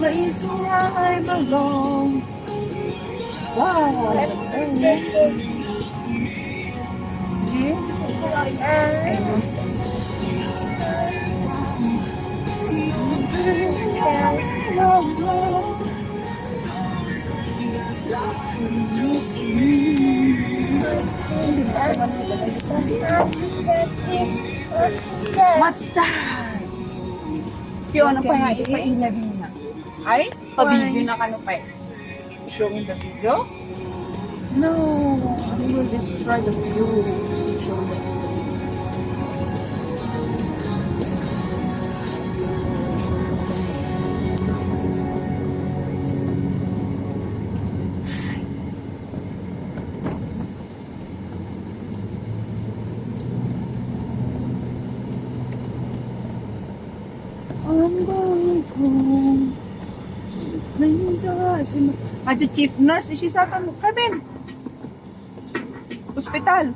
place where I belong. Wow. What's that? Yung ano pa nga, ipa-ina din na. Ay? Pa-video na kano pa eh. Showing the video? No, I will destroy the view. Show the I'm going home. At the chief nurse, is she sa atin? Come in. Hospital.